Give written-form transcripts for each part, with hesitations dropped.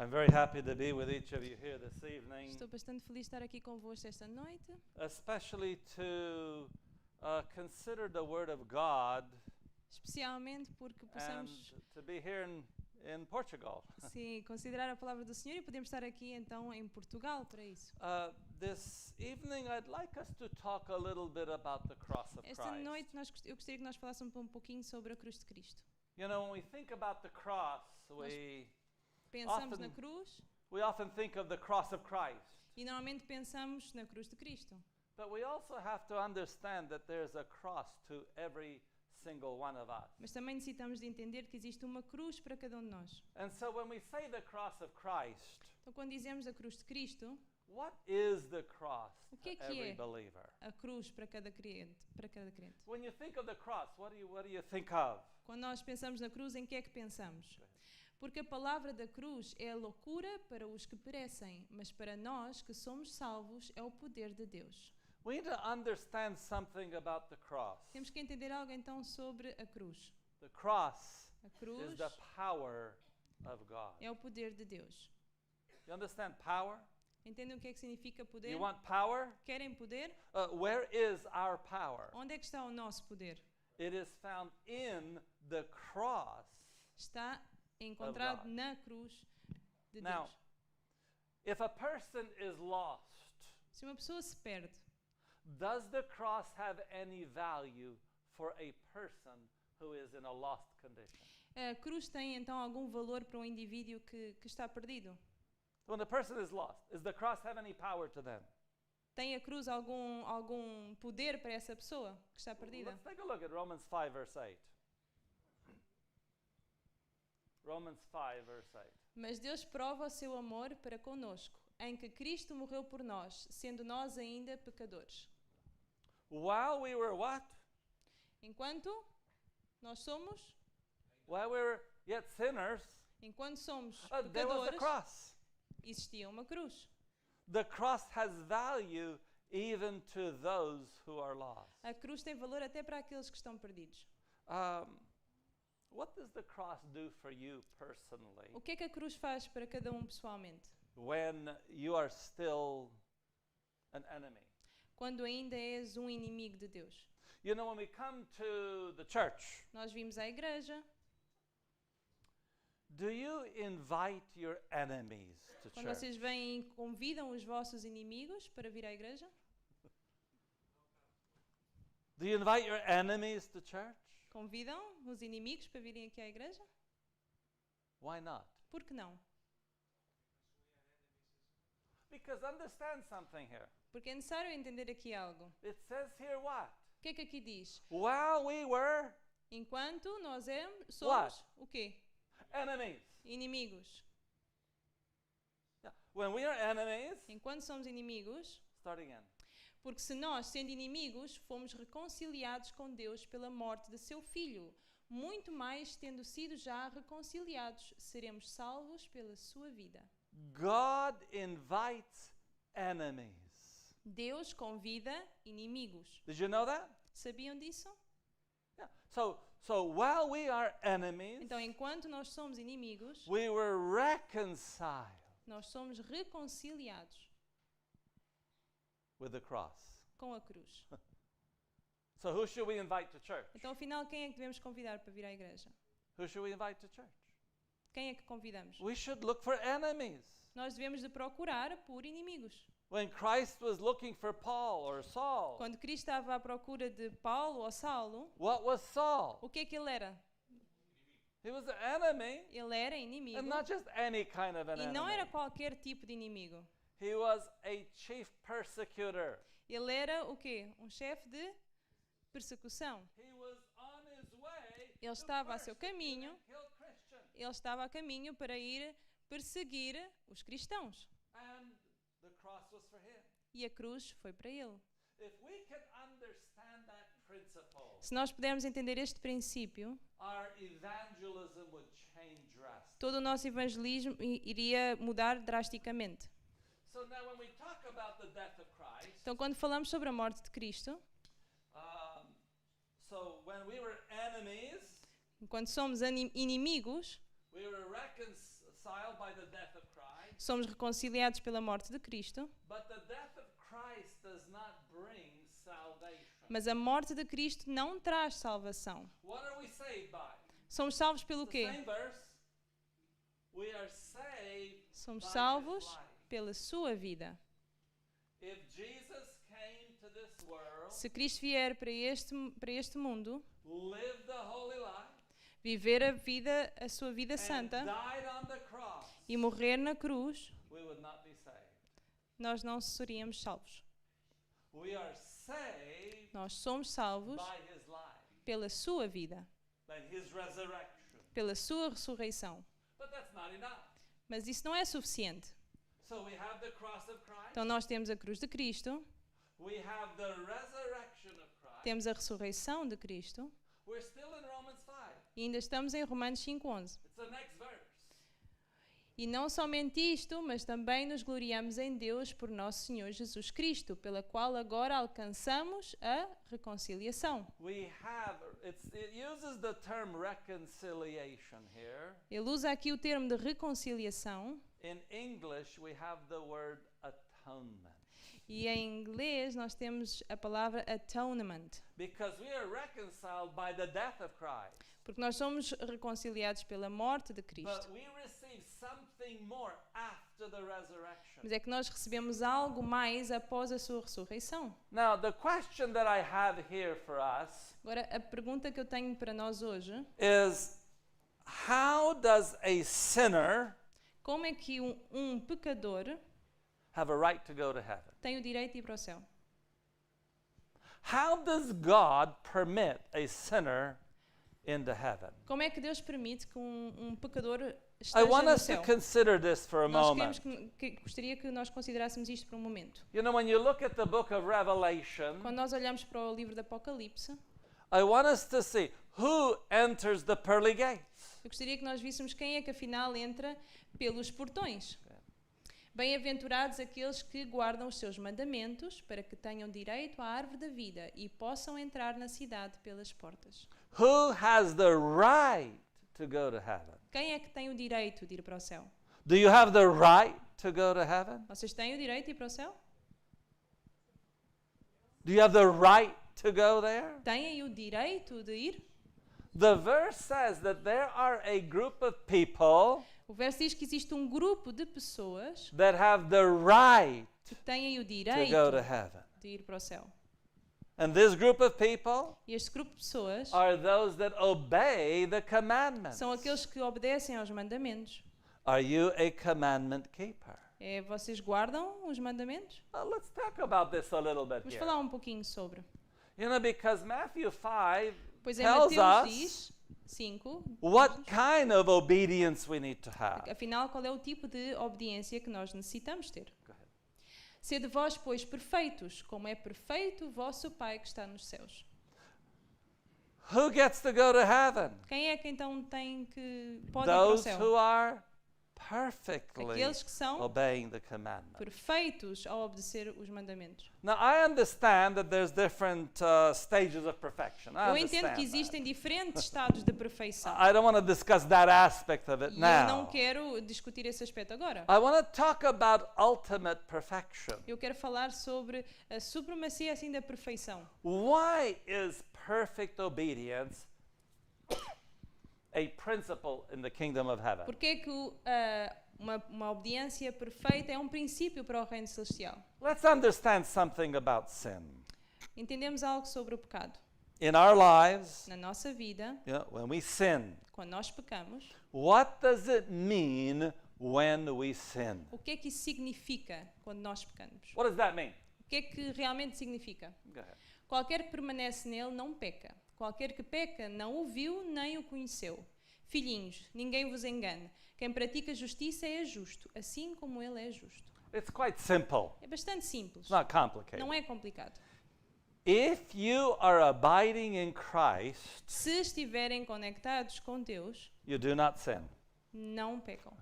I'm very happy to be with each of you here this evening, Estou bastante feliz de estar aqui convosco esta noite, especially to consider the Word of God especialmente porque and possamos to be here in Portugal. sim, considerar a palavra do Senhor e podemos estar aqui então em Portugal para isso. This evening, I'd like us to talk a little bit about the cross of Esta Christ. noite eu gostaria que nós falássemos um pouquinho sobre a cruz de Cristo. You know, when we think about the cross, Pensamos na Often- cruz we often think of the cross of Christ. e normalmente pensamos na cruz de Cristo. But we also have to understand that there's a cross to every single one of us. Mas também necessitamos de entender que existe uma cruz para cada um de nós. And so when we say the cross of Christ, Então quando dizemos a cruz de Cristo, what is the cross O to que é? every believer? a cruz para cada crente, When you think of the cross, what do you think of? Quando nós pensamos na cruz, em que é que pensamos? Porque a palavra da cruz é a loucura para os que perecem, mas para nós que somos salvos é o poder de Deus. We need to understand something about the cross. Temos que entender algo então sobre a cruz. The cross A is cruz the power of God. é o poder de Deus. You understand power? Entendem o que é que significa poder? You want power? Querem poder? Where is our power? Onde é que está o nosso poder? It is found in the cross. Está encontrado God. na cruz de Now, Deus. if a person is lost, Se uma pessoa se perde, does the cross have any value for a person who is in a lost condition? a cruz tem então algum valor para um indivíduo que está perdido? When the person is lost, does the cross have any power to them? Tem a cruz algum poder para essa pessoa que está perdida? Let's take a look at Romans 5, verse 8. Romans 5, verse 8. Mas Deus prova o seu amor para conosco, em que Cristo morreu por nós, sendo nós ainda pecadores. While we were what? Enquanto nós somos, While we were yet sinners, enquanto somos there was the pecadores, cross. existia uma cruz. The cross has value even to those who are lost. A cruz tem valor até para aqueles que estão perdidos. What does the cross do for you personally O que é que a cruz faz para cada um pessoalmente? when you are still an enemy? Quando ainda és um inimigo de Deus. You know, when we come to the church, Nós vimos à igreja. do you invite your enemies to Quando church? vocês vêm e convidam os vossos inimigos para vir à igreja? Do you invite your enemies to church? Convidam os inimigos para virem aqui à igreja? Why not? Por que não? Because understand something here. Porque é necessário entender aqui algo. It says here what? O que é que aqui diz? While we were Enquanto nós somos o quê? enemies. Inimigos. Yeah. When we are enemies, Enquanto somos inimigos, start again. porque se nós, sendo inimigos, fomos reconciliados com Deus pela morte de seu Filho, muito mais, tendo sido já reconciliados, seremos salvos pela sua vida. God invites enemies. Deus convida inimigos. Did you know that? Sabiam disso? Yeah. So while we are enemies, Então, enquanto nós somos inimigos, we were reconciled nós somos reconciliados with the cross. com a cruz. So who should we invite to church? Então, afinal, quem é que devemos convidar para vir à igreja? Who should we invite to church? Quem é que convidamos? We should look for enemies. Nós devemos de procurar por inimigos. When Christ was looking for Paul or Saul, Quando Cristo estava à procura de Paulo ou Saulo, what was Saul? o que é que ele era? He was an enemy, Ele era inimigo. and not just any kind of an E não era enemy. qualquer tipo de inimigo. He was a chief persecutor. Ele era o quê? Um chefe de persecução. He was on his way Ele to estava a seu persecute caminho. and kill Christians. Ele estava a caminho para ir perseguir os cristãos. And the cross was for him. E a cruz foi para ele. If we can understand that principle, Se nós pudermos entender este princípio, our evangelism would change drastically. todo o nosso evangelismo iria mudar drasticamente. So now when we talk about the death of Christ, Então, quando falamos sobre a morte de Cristo, so when we were enemies, enquanto somos inimigos, we were reconciled reconciled by the death of Christ, Somos reconciliados pela morte de Cristo, but the death of Christ does not bring salvation. mas a morte de Cristo não traz salvação. What are we saved by? Somos salvos pelo It's the quê? same verse. We are saved Somos by salvos his life. pela sua vida. If Jesus came to this world, Se Cristo vier para este mundo, lived the holy life, viver a sua vida and santa died on the cross, e morrer na cruz, we would not be saved. nós não seríamos salvos. We are saved Nós somos salvos by his life, pela sua vida, by his resurrection. pela sua ressurreição. But that's not enough. Mas isso não é suficiente. So we have the cross of Christ, Então nós temos a cruz de Cristo, we have the resurrection of Christ. temos a ressurreição de Cristo We're still in Romans 5. e ainda estamos em Romanos 5:11. It's the next verse. E não somente isto, mas também nos gloriamos em Deus por nosso Senhor Jesus Cristo, pela qual agora alcançamos a reconciliação. We have, it uses the term reconciliation here. Ele usa aqui o termo de reconciliação In English, we have the word atonement. e em inglês nós temos a palavra atonement, Because we are reconciled by the death of Christ. porque nós somos reconciliados pela morte de But Cristo. we receive something more after the resurrection. Mas é que nós recebemos algo mais após a sua ressurreição. Now, the question that I have here for us Agora, a pergunta que eu tenho para nós hoje, is, how does a sinner como é que um pecador have a right to go to heaven? tem o direito de ir para o céu? How does God permit a sinner into heaven? Como é que Deus permite que um pecador I esteja want no us to céu? consider this for a Nós moment. gostaria que nós considerássemos isto por um momento. You know, when you look at the book of Revelation, Quando nós olhamos para o livro do Apocalipse, I want us to see who enters the pearly gates. eu gostaria que nós víssemos quem é que afinal entra pelos portões. Bem-aventurados aqueles que guardam os seus mandamentos, para que tenham direito à árvore da vida e possam entrar na cidade pelas portas. Who has the right to go to heaven? Quem é que tem o direito de ir para o céu? Do you have the right to go to heaven? Vocês têm o direito de ir para o céu? Do you have the right to go there? Têm o direito de ir? The verse says that there are a group of people O verso diz que existe um grupo de pessoas that have the right que têm o to direito go to heaven. de ir para o céu. And this group of people E este grupo de pessoas are those that obey the commandments. são aqueles que obedecem aos mandamentos. Are you a commandment keeper? Vocês guardam os mandamentos? Let's talk about this a little bit Vamos here. falar um pouquinho sobre. You know, because Matthew 5 Pois em tells Mateus us diz 5, what kind of obedience we need to have. afinal, qual é o tipo de obediência que nós necessitamos ter. Go ahead. Sede vós, pois, perfeitos, como é perfeito o vosso Pai que está nos céus. Who gets to go to heaven? Quem é que então tem que pode ir para o Those céu? who are perfectly Aqueles que são obeying the commandment. perfeitos ao obedecer os mandamentos. Now, I understand that there's different stages of perfection. I Eu entendo understand que that. existem diferentes estados de perfeição. I don't want to discuss that aspect of it E eu não now. quero discutir esse aspecto agora. I want to talk about ultimate perfection. Eu quero falar sobre a supremacia assim da perfeição. Why is perfect obedience a principle in the kingdom of heaven? Porque é que uma obediência perfeita é um princípio para o reino celestial? Let's understand something about sin. Entendemos algo sobre o pecado. In our lives, Na nossa vida, when we sin, quando nós pecamos, what does it mean when we sin? o que é que isso significa quando nós pecamos? What does that mean? O que é que realmente significa? Go ahead. Qualquer que permanece nele não peca. Qualquer que peca não o viu nem o conheceu. Filhinhos, ninguém vos engane. Quem pratica justiça é justo, assim como ele é justo. It's quite simple. É bastante simples. It's not complicated. Não é complicado. If you are abiding in Christ, Se estiverem conectados com Deus, you do not sin. não pecam.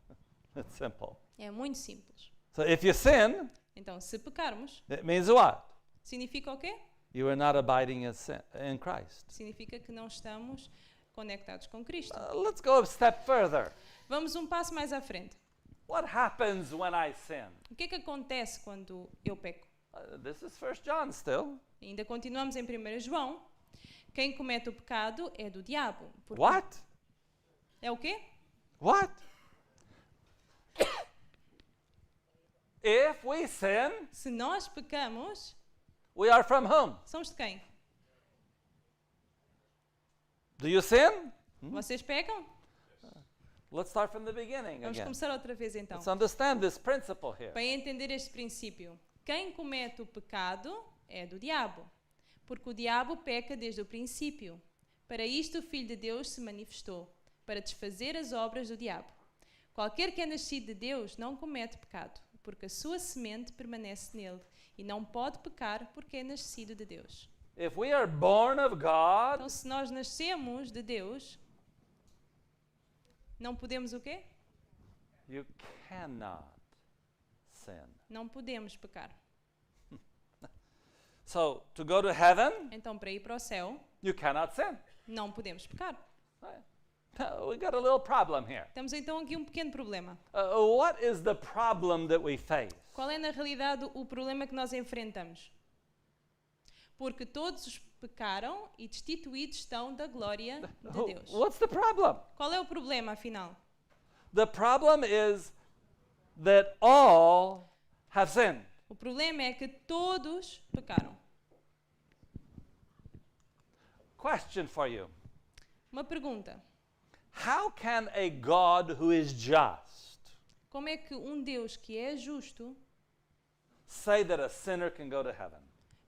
It's simple. É muito simples. So if you sin, Então, se pecarmos, it means what? significa o quê? You are not abiding in Christ. Significa que não estamos conectados com Cristo. Let's go a step further. Vamos um passo mais à frente. What happens when I sin? O que é que acontece quando eu peco? This is 1 John still. Ainda continuamos em 1 João. Quem comete o pecado é do diabo. Porque What? É o quê? What? If we sin, Se nós pecamos, we are from whom? somos de quem? Do you sin? Vocês pecam? Let's start from the beginning Vamos again. começar outra vez então. Let's understand this principle here. Para entender este princípio, quem comete o pecado é do diabo, porque o diabo peca desde o princípio. Para isto o Filho de Deus se manifestou, para desfazer as obras do diabo. Qualquer que é nascido de Deus não comete pecado, porque a sua semente permanece nele, e não pode pecar porque é nascido de Deus. If we are born of God, Então, se nós nascemos de Deus, não podemos o quê? you cannot sin. Não podemos pecar. So, to go to heaven, Então, para ir para o céu, you cannot sin. não podemos pecar. We got a little problem here. Temos então aqui um pequeno problema. What is the problem that we face? Qual é, na realidade, o problema que nós enfrentamos? Porque todos pecaram e destituídos estão da glória de Deus. What's the problem? Qual é o problema, afinal? The problem is that all have sinned. O problema é que todos pecaram. Question for you. Uma pergunta. How can a God who is just Como é que um Deus que é justo say that a sinner can go to heaven?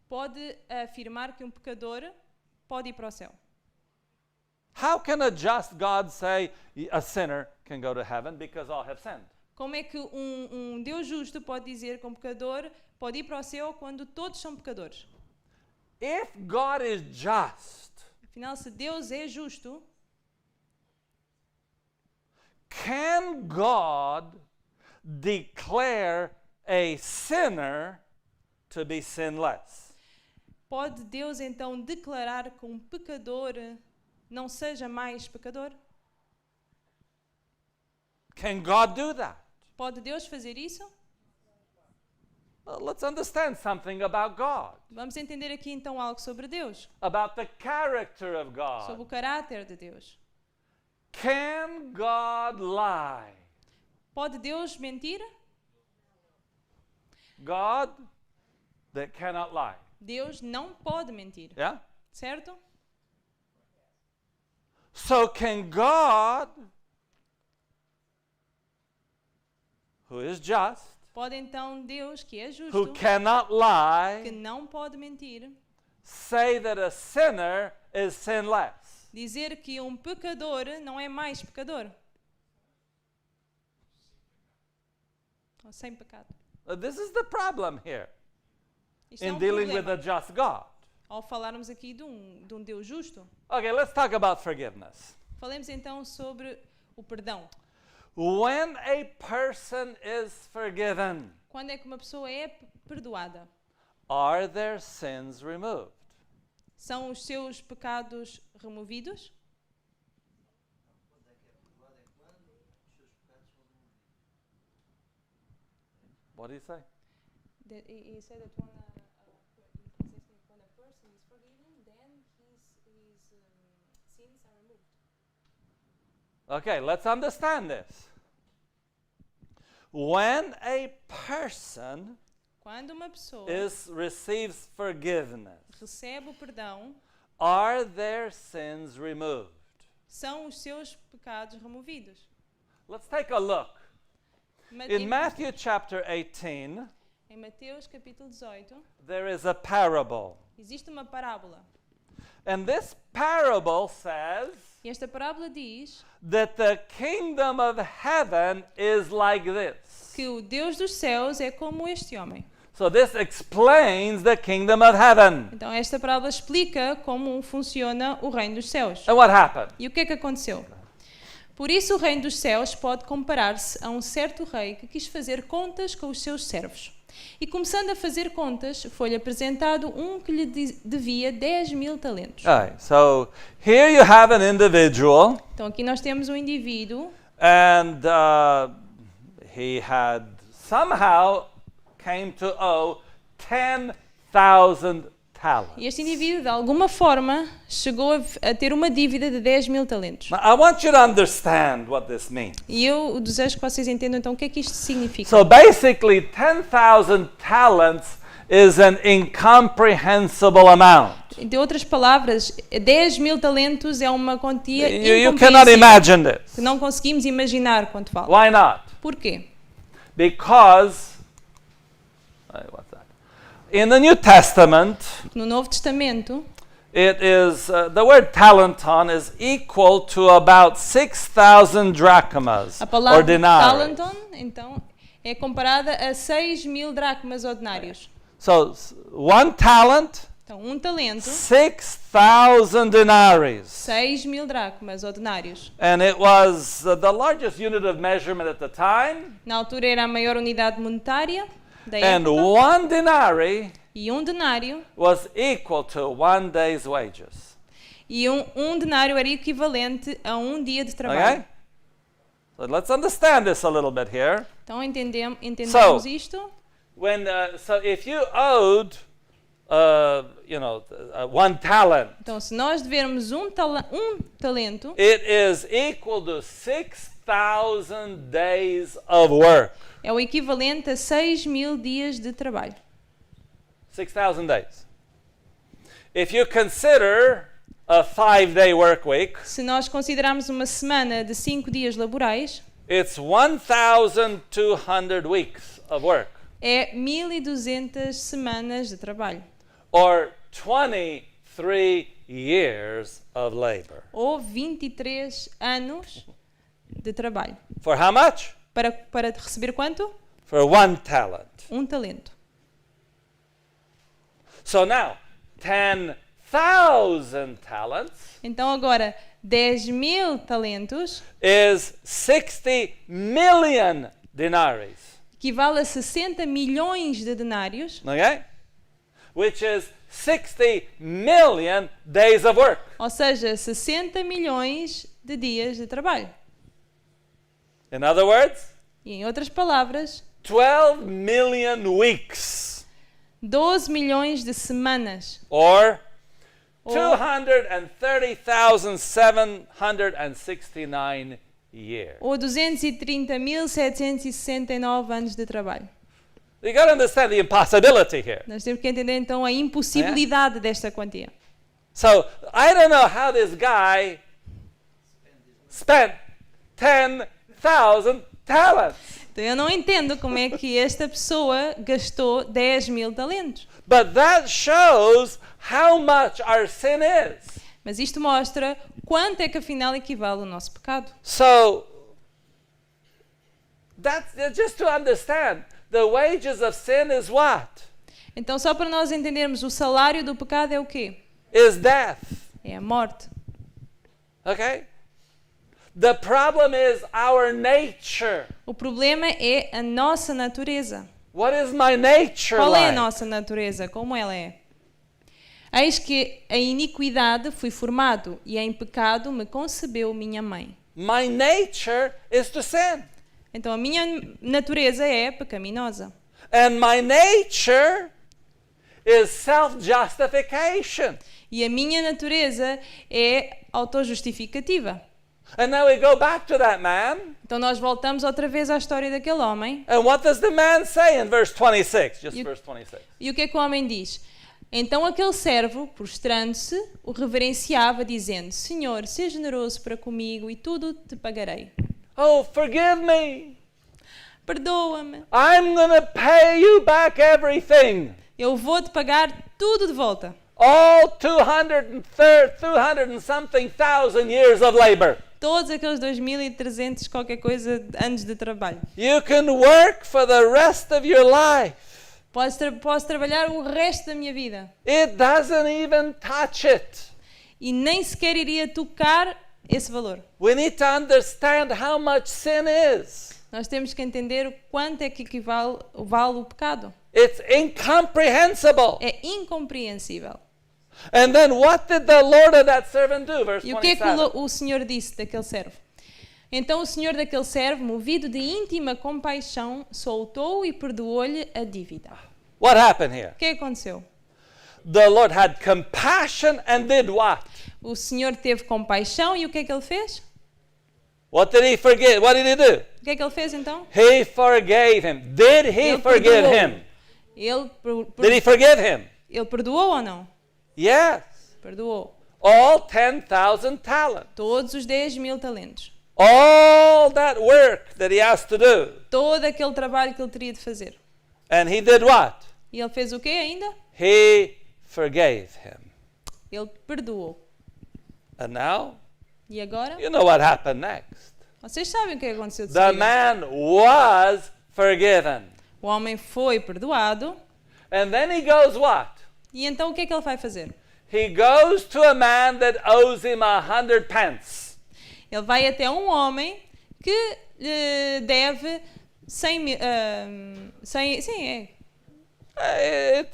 pode afirmar que um pecador pode ir para o céu? How can a just God say a sinner can go to heaven because all have sinned? Como é que um Deus justo pode dizer que um pecador pode ir para o céu quando todos são pecadores? If God is just, Afinal, se Deus é justo, can God declare a sinner to be sinless? pode Deus então declarar que um pecador não seja mais pecador? Can God do that? Pode Deus fazer isso? Well, let's understand something about God, Vamos entender aqui então algo sobre Deus, about the character of sobre o God. caráter de Deus. Can God lie? Pode Deus mentir? God that cannot lie. Deus não pode mentir, Yeah? certo? So can God, who is just, Pode então Deus, que é who justo, cannot que lie, não pode mentir, say that a sinner is sinless? dizer que um pecador não é mais pecador? Ou sem pecado. This is the problem here Isto é in um dealing with problema a just God. ao falarmos aqui de um Deus justo. Okay, let's talk about forgiveness. Falemos então sobre o perdão. When a person is forgiven, Quando é que uma pessoa é perdoada? are their sins removed? São os seus pecados removidos? What do you say? He said that when a person is forgiven, then his sins are removed. Okay, let's understand this. When a person Quando uma pessoa receives forgiveness, recebe o perdão, are their sins removed? são os seus pecados removidos. Let's take a look. In Em Matthew chapter 18, em Mateus capítulo 18, there is a parable. existe uma parábola. And this parable says E esta parábola diz that the kingdom of heaven is like this. que o Deus dos céus é como este homem. So this explains the kingdom of heaven. Então esta parábola explica como funciona o reino dos céus. And what happened? E o que é que aconteceu? Por isso o reino dos céus pode comparar-se a um certo rei que quis fazer contas com os seus servos. E começando a fazer contas, foi-lhe apresentado um que lhe devia 10.000 talentos. All right, so here you have an individual, Então aqui nós temos um indivíduo and he had somehow came to owe 10,000 talents. e este indivíduo, de alguma forma, chegou a ter uma dívida de 10.000 talentos. Now, I want you to understand what this means. E eu desejo que vocês entendam então o que é que isto significa. So basically, 10,000 talents is an incomprehensible amount. De outras palavras, 10.000 talentos é uma quantia You cannot incompreensível, imagine this. que não conseguimos imaginar quanto vale. Why not? Porquê? Because, what's that? In the New Testament, No Novo Testamento, it is the word talenton is equal to about 6,000 drachmas a or palavra denarii. talenton, então, é comparada a 6.000 dracmas ordinários. So one talent, Então, um talento, 6,000 denaries. 6.000 dracmas ordinários. And it was the largest unit of measurement at the time. Na altura era a maior unidade monetária da And época. one denarii E um denário, was equal to one day's wages. e um denário era equivalente a um dia de trabalho. Okay? So let's understand this a little bit here. Então entendemos So, isto. When so if you owed, one talent, Então, se nós devermos um talento, it is equal to 6,000 days of work. é o equivalente a 6.000 dias de trabalho. 6,000 days. If you consider a 5-day work week, Se nós considerarmos uma semana de 5 dias laborais, it's 1,200 weeks of work, é 1.200 semanas de trabalho. or 23 years of labor. Ou 23 anos de trabalho. For how much? Para receber quanto? For one talent. Um talento. So now, 10,000 talents Então agora, 10.000 talentos is 60 million denaries. equivale a 60 milhões de denários, Okay? Which is 60 million days of work. ou seja, 60 milhões de dias de trabalho. In other words, E em outras palavras, 12 million weeks, 12 milhões de semanas, or ou 230,769 years. ou 230.769 anos de trabalho. You got to understand the impossibility here. Nós temos que entender então a impossibilidade desta quantia. So, I don't know how this guy spent 10,000 talents. Então eu não entendo como é que esta pessoa gastou 10.000 talentos. But that shows how much our sin is. Mas isto mostra quanto é que afinal equivale o nosso pecado. So, that's just to understand. The wages of sin is what? Então só para nós entendermos, o salário do pecado é o quê? Is death. É a morte. Okay? The problem is our nature. O problema é a nossa natureza. What is my nature Qual é a like? nossa natureza? Como ela é? Eis que a iniquidade fui formado e em pecado me concebeu minha mãe. My nature is to sin. Então a minha natureza é pecaminosa. And my nature is self-justification. E a minha natureza é autojustificativa. And now we go back to that man. Então nós voltamos outra vez à história daquele homem. And what does the man say in verse 26? Just You- verse 26. E o que é que o homem diz? Então aquele servo, prostrando-se, o reverenciava, dizendo: Senhor, seja generoso para comigo e tudo te pagarei. Oh, forgive me. Perdoa-me. I'm going to pay you back everything. Eu vou-te pagar tudo de volta. All 200 and something thousand years of labor. Todos aqueles 2.300 qualquer coisa anos de trabalho. You can work for the rest of your life. Posso trabalhar o resto da minha vida. It doesn't even touch it. E nem sequer iria tocar esse valor. We need to understand how much sin is. Nós temos que entender o quanto é que vale o pecado. It's incomprehensible. É incompreensível. And then what did the Lord of that servant do? Verse E o que é que 27. o Senhor disse daquele servo? Então o Senhor daquele servo, movido de íntima compaixão, soltou e perdoou-lhe a dívida. What happened here? O que aconteceu? The Lord had compassion and did what? O Senhor teve compaixão e o que é que ele fez? What did he forgive? What did he do? O que é que ele fez então? He forgave him. Did he Ele forgive perdoou. him? Ele Did he forgive him? Ele perdoou ou não? Yes. Perdoou. All 10,000 talents. Todos os 10.000 talentos. All that work that he has to do. Todo aquele trabalho que ele teria de fazer. And he did what? E ele fez o quê ainda? He forgave him. Ele perdoou. And now, E agora? you know what happened next. Vocês sabem o que aconteceu de The seguida. man was forgiven. O homem foi perdoado. And then he goes what? E então o que é que ele vai fazer? He goes to a man that owes him 100 pence. Ele vai até um homem que lhe deve 100 mil...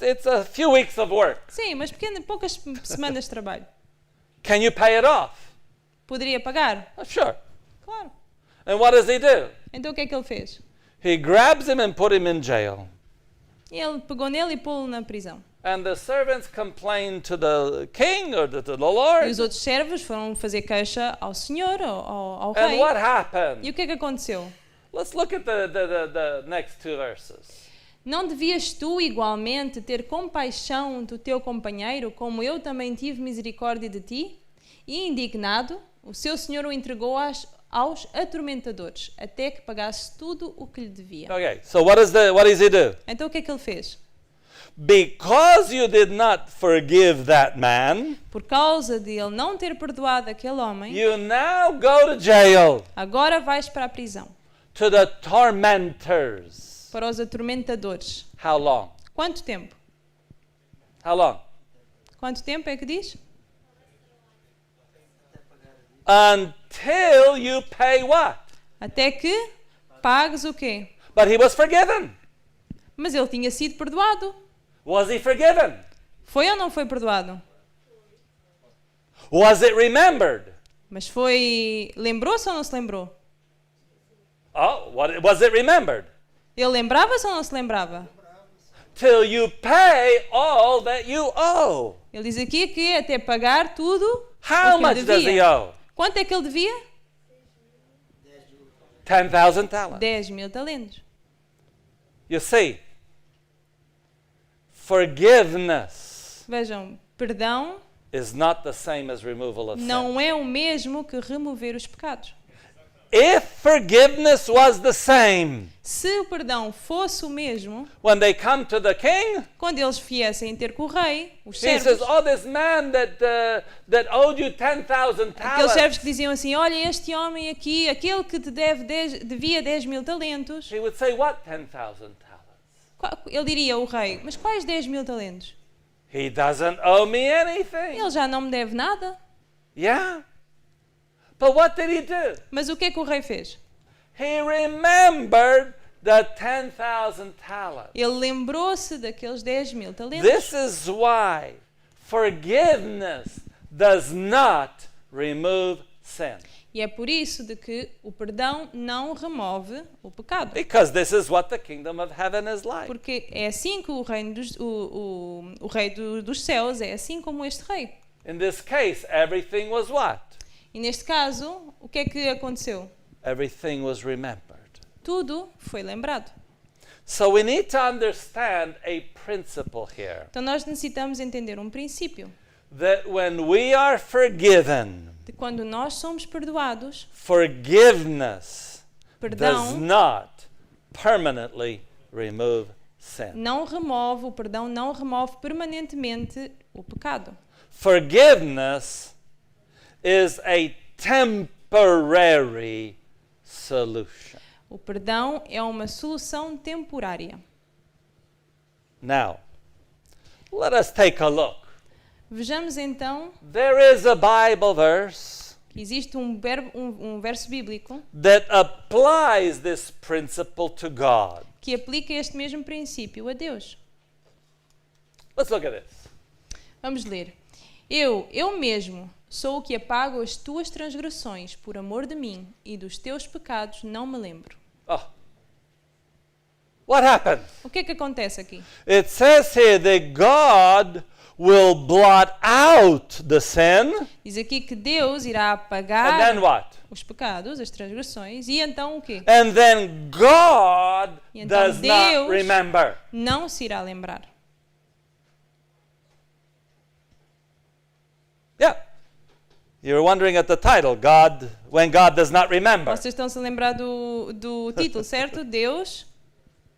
It's a few weeks of work. Sim, mas poucas semanas de trabalho. Can you pay it off? Poderia pagar? Oh, sure. Claro. And what does he do? Então o que é que ele fez? He grabs him and put him in jail. Ele pegou nele e pô-lo na prisão. And the servants complain to the king or to the E Lord. os outros servos foram fazer queixa ao Senhor, ao And rei. what E happened? o que é que aconteceu? Let's look at the next two verses. Não devias tu igualmente ter compaixão do teu companheiro, como eu também tive misericórdia de ti? E indignado, o seu senhor o entregou aos atormentadores, até que pagasse tudo o que lhe devia. Okay, so what does he do? Então o que é que ele fez? Because you did not forgive that man, Por causa de ele não ter perdoado aquele homem, you now go to jail, agora vais para a prisão, to the tormentors. para os atormentadores. How long? Quanto tempo? How long? Quanto tempo é que diz? Until you pay what? Até que pagues o quê? But he was forgiven. Mas ele tinha sido perdoado. Was he forgiven? Foi ou não foi perdoado? Was it remembered? Mas foi... Lembrou-se ou não se lembrou? Oh, was it remembered? Ele lembrava-se ou não se lembrava? Till you pay all that you owe. Ele diz aqui que até pagar tudo How o que ele much does he devia. owe? Quanto é que ele devia? 10,000 talents. 10.000 talentos. You see, forgiveness Vejam, perdão is not the same as removal of sin. não é o mesmo que remover os pecados. If forgiveness was the same, Se o perdão fosse o mesmo, when they come to the king, quando eles viessem ter com o rei, os he servos, says, "Oh, this man that owed you 10,000 aqueles servos que talents." diziam assim, olha, este homem aqui, aquele que te devia 10.000 talentos, He would say, "What 10,000 talents? ele diria ao rei, mas quais 10.000 talentos? He doesn't owe me anything." Ele já não me deve nada. Yeah. But what did he do? Mas o que é que o rei fez? He remembered the 10,000 talents. Ele lembrou-se daqueles 10.000 talentos. This is why forgiveness does not remove sin. E é por isso de que o perdão não remove o pecado. Because this is what the kingdom of heaven is like. Porque é assim que o reino o rei dos céus é assim como este rei. In this case, everything was what? E neste caso, o que é que aconteceu? Everything was remembered. Tudo foi lembrado. So we need to understand a principle here. Então nós necessitamos entender um princípio. That when we are forgiven, De quando nós somos perdoados, forgiveness does perdão not permanently remove sin. não remove, o perdão não remove permanentemente o pecado. Forgiveness is a temporary solution. O perdão é uma solução temporária. Now, let us take a look. Vejamos então, There is a Bible verse que existe um verso bíblico that applies this principle to God. que aplica este mesmo princípio a Deus. Let's look at this. Vamos ler. Eu mesmo, sou o que apago as tuas transgressões por amor de mim, e dos teus pecados não me lembro. Oh. What happened? O que é que acontece aqui? It says here that God will blot out the sin, Diz aqui que Deus irá and apagar then what? os pecados, as transgressões, e então o quê? And then God E então does not Deus- remember. Não se irá lembrar. Yeah. You're wondering at the title, God, when God does not remember. Vocês estão-se a lembrar do título, certo? Deus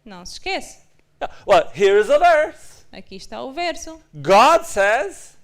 não se esquece. Yeah. Well, here's a verse. Aqui está o verso. God says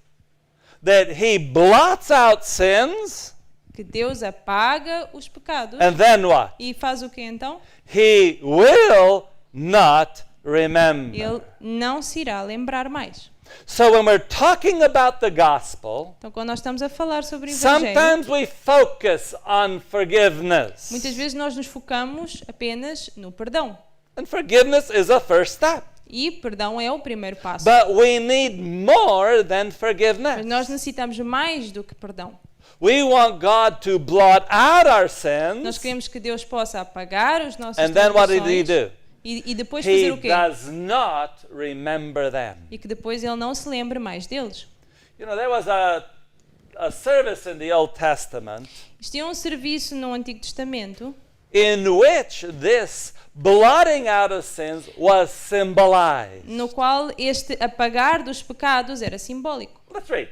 that He blots out sins, Que Deus apaga os pecados. and then what? E faz o que então? He will not remember. Ele não se irá lembrar mais. So when we're talking about the gospel, Então, quando nós estamos a falar sobre o Evangelho, sometimes we focus on forgiveness. muitas vezes nós nos focamos apenas no perdão. And forgiveness is a first step. E perdão é o primeiro passo. But we need more than Mas forgiveness. nós necessitamos mais do que perdão. We want God to blot out our Nós sins, queremos que Deus possa apagar os nossos and then what did He transgressões do? e depois He fazer o quê? does not remember them. E que depois Ele não se lembre mais deles. You know, there was a service in the Old Testament Existia um serviço no Antigo Testamento in which this blotting out of sins was symbolized. no qual este apagar dos pecados era simbólico. Let's read.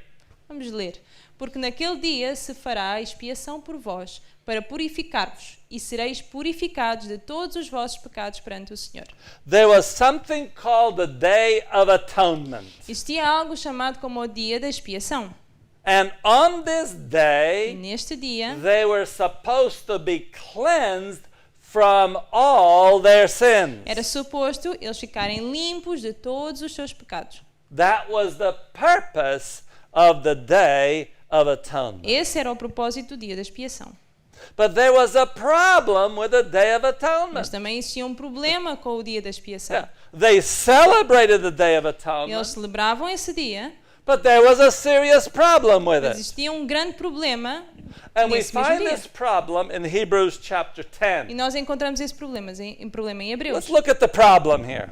Vamos ler. Porque naquele dia se fará expiação por vós, para purificar-vos, e sereis purificados de todos os vossos pecados perante o Senhor. There was something called the Day of Atonement. Existia algo chamado como o dia da expiação. And on this E day, neste dia, they were supposed to be cleansed from all their sins. era suposto eles ficarem limpos de todos os seus pecados. That was the purpose of the Day of Atonement. Esse era o propósito do dia da expiação. But there was a problem with the Day of Mas Atonement. também existia um problema com o dia da expiação. Yeah. They celebrated the Day of Eles Atonement, celebravam esse dia, but there was a serious problem with mas it. existia um grande problema And we nesse mesmo find dia. this problem in Hebrews chapter E 10. nós encontramos esse problema em Hebreus. Let's look at the problem here.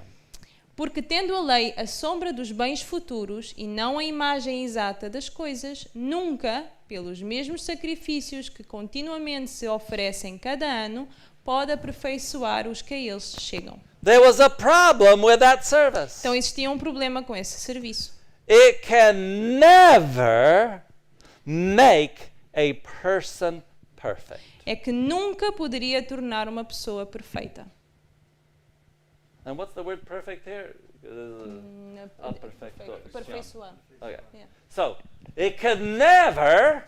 Porque tendo a lei a sombra dos bens futuros e não a imagem exata das coisas, nunca, pelos mesmos sacrifícios que continuamente se oferecem cada ano, pode aperfeiçoar os que a eles chegam. There was a problem with that service. Então existia um problema com esse serviço. It can never make a person perfect. É que nunca poderia tornar uma pessoa perfeita. And what's the word perfect here? Perfecto. Aperfeiçoar. Okay. Yeah. So, it could never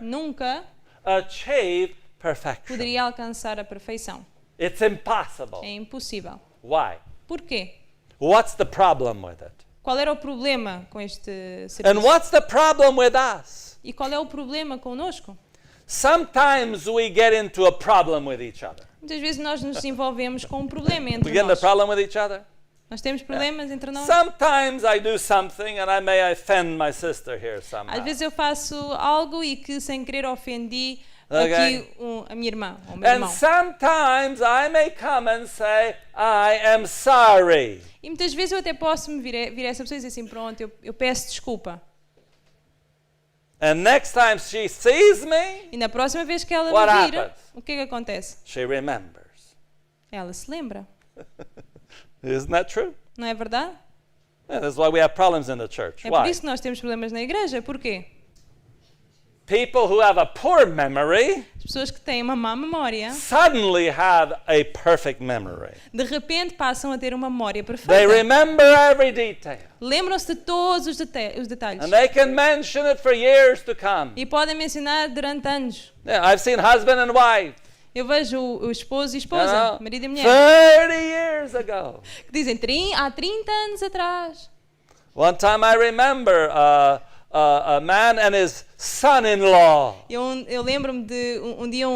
Nunca achieve perfection. poderia alcançar a perfeição. It's impossible. É impossível. Why? Por quê? What's the problem with it? Qual era o problema com este And serviço? what's the problem with us? E qual é o problema conosco? Sometimes we get into a problem with each other. Muitas vezes nós nos envolvemos com um problema We entre get into a nós. problem with each other. Nós temos problemas entre nós. Sometimes I do something and I may offend my sister here somehow. Às vezes eu faço algo e que sem querer ofendi Okay. aqui a minha irmã ou o meu And irmão. sometimes I may come and say, I am sorry. E muitas vezes eu até posso me vir a essa pessoa e dizer assim, pronto, eu peço desculpa. And next time she sees me, E na próxima vez que ela What me vira, happens? o que é que acontece? she remembers. Ela se lembra. Isn't that true? Não é verdade? Yeah, that's why we have problems in the church. É por Why? isso que nós temos problemas na igreja. Porquê? People who have a poor memory As pessoas que têm uma má memória, suddenly have a perfect memory. de repente passam a ter uma memória They perfeita. remember every detail. Lembram-se de todos os detalhes. And they can mention it for years to come. E podem mencionar durante anos. Yeah, I've seen husband and wife, Eu vejo o esposo e you esposa, know, marido e mulher, 30 years ago. que dizem há 30 anos atrás. One time I remember a man and his son-in-law. Eu lembro-me de um dia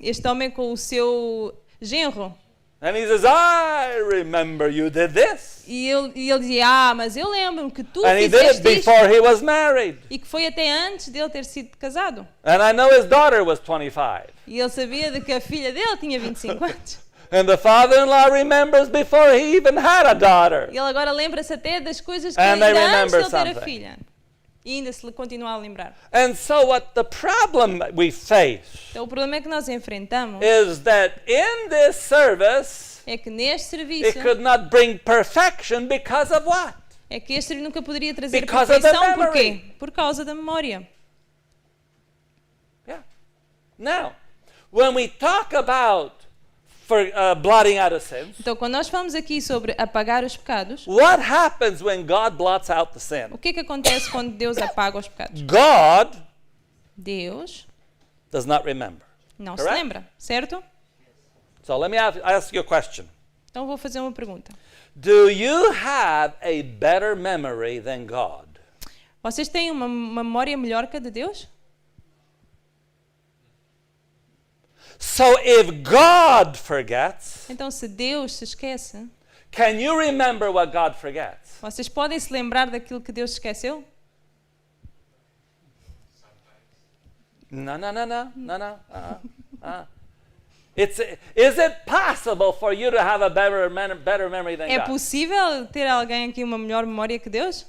este homem com o seu genro. And he says, I remember you did this. E ele dizia, mas eu lembro-me que tu And he did it fizeste isto. before he was married. E que foi até antes dele ter sido casado. And I know his daughter was 25. E ele sabia de que a filha dele tinha 25 anos. And the father-in-law remembers before he even had a daughter. E ele agora lembra-se até das coisas que And ainda they antes de remember ele ter a something. filha. E ainda se continua a lembrar. And so what the problem we face Então o problema é que nós enfrentamos is that in this service, é que neste serviço it could not bring perfection because of what? é que este serviço nunca poderia trazer Because of the perfeição. memory. Porquê? Por causa da memória. Yeah. Now, when we talk about blotting out of sins, Então quando nós falamos aqui sobre apagar os pecados, what happens when God blots out the sin? o que é que acontece quando Deus apaga os pecados? God Deus does not remember. não Correct? se lembra, certo? So let me ask you a question. Então vou fazer uma pergunta. Do you have a better memory than God? Vocês têm uma memória melhor que a de Deus? So if God forgets, Então se Deus se esquece, can you remember what God forgets? vocês podem se lembrar daquilo que Deus esqueceu? No. Is it possible for you to have a better memory than É God? possível ter alguém aqui uma melhor memória que Deus?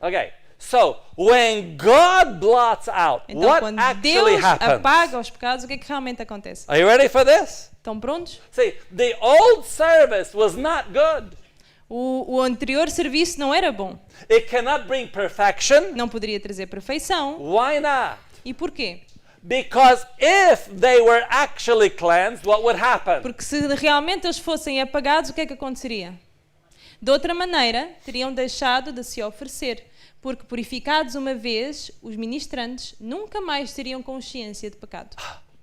Okay. So when God blots out, Então what quando actually Deus happens? apaga os pecados, o que é que realmente acontece? Are you ready for this? Estão prontos? See, the old service was not good. O anterior serviço não era bom. It cannot bring perfection. Não poderia trazer perfeição. Why not? E porquê? Because if they were actually cleansed, what would happen? Porque se realmente eles fossem apagados, o que é que aconteceria? De outra maneira, teriam deixado de se oferecer. Porque purificados uma vez, os ministrantes nunca mais teriam consciência de pecado.